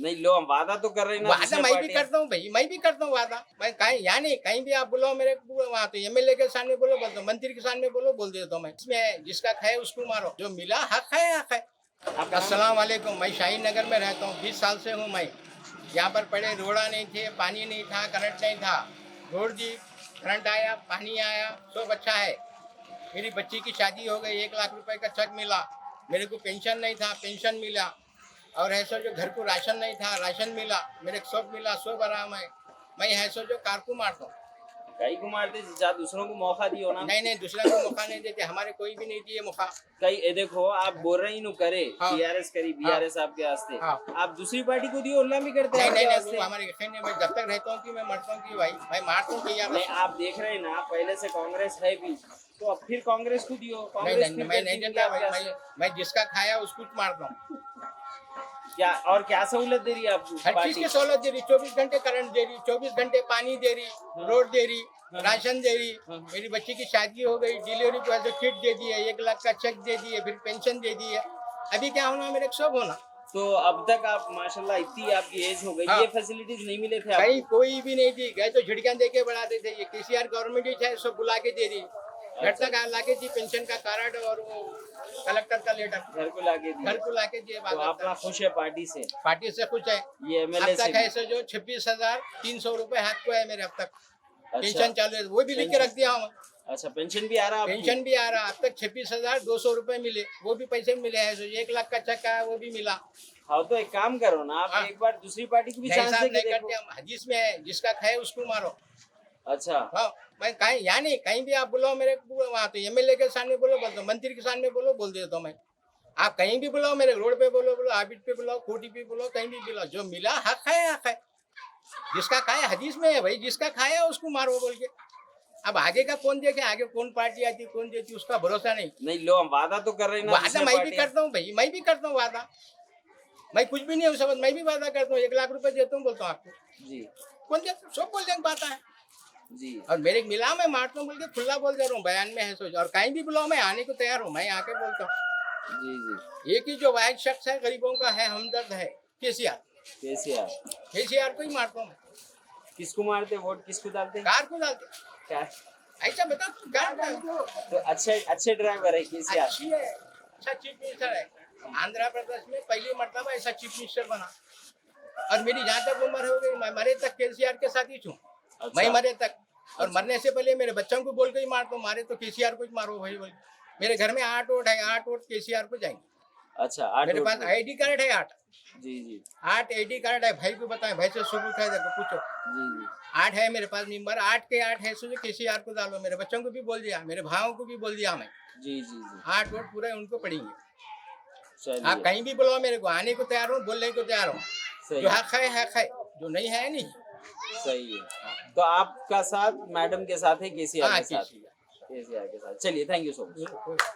नहीं लो, हम वादा तो कर रहे हैं ना, वादा दूसरे मैं भी पार्टी- करता हूँ भाई, मैं भी करता हूँ वादा। मैं कहीं यहाँ नहीं, कहीं भी आप बुलाओ मेरे को, वहाँ तो एमएलए के सामने बोलो बोल दो, मंत्री के सामने बोलो बोल देता हूँ मैं। इसमें जिसका खाए उसको मारो, जो मिला हक है हक है। आपका नाम? अस्सलाम वालेकुम, मैं शाहीन नगर में रहता हूँ, 20 साल से हूँ मैं। यहाँ पर पहले रोड़ा नहीं थे, पानी नहीं था, करंट नहीं था। रोड दी, करंट आया, पानी आया, सब अच्छा है। मेरी बच्ची की शादी हो गई, 1 लाख रुपए का चेक मिला। मेरे को पेंशन नहीं था, पेंशन मिला। और ऐसा जो घर को राशन नहीं था, राशन मिला। मेरे को सब मिला, सब आराम है। मैं ऐसा जो कार को मारता हूँ। कई को मारते जा, दूसरों को मौका दियो ना। नहीं नहीं, दूसरा को मौका नहीं देते, हमारे कोई भी नहीं दिए मौका। कई ये देखो, आप बोल रहे नु करे हाँ। बीआरएस करी, बीआरएस आपके वास्ते, हाँ। आप दूसरी पार्टी को दियो, उल्ला भी करते हैं नहीं नहीं आपके नहीं, वास्ते। वो हमारे यकीन नहीं। मैं जब तक रहता हूँ कि मैं मरता हूँ कि भाई मैं मारता हूँ कि यार। नहीं, आप देख रहे हैं ना, पहले से कांग्रेस है भी, तो अब फिर कांग्रेस को दियो। नहीं कांग्रेस नहीं, फिर मैं कर नहीं देंगे देता आपके भाई। वास्ते। मैं जिसका खाया उसको मारता हूँ। क्या और क्या सहूलत दे रही है आपको हर चीज पार्टी? की सहूलत दे रही, 24 घंटे करंट दे रही, 24 घंटे पानी दे रही, रोड दे रही, राशन दे रही। मेरी बच्ची की शादी हो गई, डिलीवरी पे जो किट दे दी है, 1 लाख का चेक दे दिए, फिर पेंशन दे दी है। अभी क्या होना, मेरे को सब होना। तो अब तक आप माशाल्लाह इतनी आपकी एज हो गई, हाँ। ये फैसिलिटीज नहीं मिले थे कहीं आपको? कोई भी नहीं दी गए, तो झिड़कियां दे के बढ़ाते थे। ये केसीआर गवर्नमेंट ही है, सब बुला के दे रही। घर तक लाके दी, पेंशन का कार्ड और वो कलेक्टर का लेटर घर को लाके घर दिए। को लाके दिए। तो आप ना खुश है पार्टी से? पार्टी से कुछ है। ये अब एमएलए से तक भी? ऐसे जो 26,300 रुपए हाथ को है मेरे अब तक। अच्छा। पेंशन चालू है, वो भी लिख के रख दिया हूँ। अच्छा, पेंशन भी आ रहा है आपकी? पेंशन भी आ रहा। अब तक 26,200 रुपए मिले, वो भी पैसे मिले हैं। जो 1 लाख का चेक आया वो भी मिला। हाँ, तो एक काम करो ना, आप हाँ। एक बार दूसरी पार्टी को भी नहीं चांस साहब, दे नहीं के करते देखो। हम। हदीस में है, जिसका खाए उसको मारो। अच्छा। हाँ, मैं कहीं यहाँ नहीं, कहीं भी आप बुलाओ मेरे को, वहाँ तो एमएलए के सामने बोलो बोल दो, मंत्री के सामने बोलो बोल देता हूँ मैं। आप कहीं भी बुलाओ, मेरे रोड पे बोलो बोलो, आबिद पे बुलाओ, कोटी पे बुलाओ, कहीं भी बुलाओ, जो मिला हक है हक है। जिसका खाया, हदीस में है भाई, जिसका खाया उसको मारो बोल के। अब आगे का कौन देखे, आगे कौन पार्टी आती कौन देती, उसका भरोसा नहीं। नहीं लो, हम वादा तो कर रहे हैं ना, वादा दूसरे मैं भी पार्टी- करता हूँ भाई, मैं भी करता हूँ वादा। मैं कुछ भी नहीं हूँ समझ, मैं भी वादा करता हूँ। 1 लाख रुपए देता हूँ, बोलता हूँ आपको। जी कौन देता, सब बोल देंगे बात है। जी। और मेरे मिला, मैं मारता हूँ बोल के खुला बोल दे रहा हूँ, बयान में है सोच। और कहीं भी बुलाओ, मैं आने को तैयार हूँ, मैं आके बोलता हूँ। जी जी। एक ही जो वाहिद शख्स है गरीबों का है, हमदर्द है, केसीआर। केसीआर। केसीआर को ही मारता हूँ मैं। किसको मारते, वोट किसको डालते? कार को डालते। क्या? ऐसा बता, कार को। तो अच्छे ड्राइवर है केसीआर। अच्छी है, अच्छा चीफ मिनिस्टर है। आंध्र प्रदेश में पहली मरतबा ऐसा चीफ मिनिस्टर बना। और मेरी जहाँ तक उम्र हो गई, मैं मरे तक केसीआर के साथ ही हूँ। अच्छा। मैं मरे तक। और मरने से पहले मेरे बच्चों को बोल के ही मारता हूँ, मारे तो केसीआर को ही मारो भाई बोल। मेरे घर में 8 वोट है, 8 वोट केसीआर को जाएंगे। अच्छा, 8 मेरे वोट पास को। आईडी कार्ड है 8। जी जी 8 आईडी कार्ड है। भाई को बताएं, भाई से सुबह उठा देखो, पूछो। जी जी। 8 है मेरे पास नंबर, 8 के 8 है, सोचो केसीआर को डालो। मेरे बच्चों को भी बोल दिया, मेरे भाइयों को भी बोल दिया मैं। जी जी जी। 8 वोट पूरे उनको पड़ेंगे। आप चलिए, कहीं भी बुलाओ मेरे को, आने को तैयार हूँ, बोलने को तैयार हूँ। सही जो हक है, जो नहीं है नहीं। सही है। तो आपका साथ मैडम के साथ है, केसीआर हाँ, के साथ? केसीआर। केसीआर के साथ। चलिए, थैंक यू सो मच।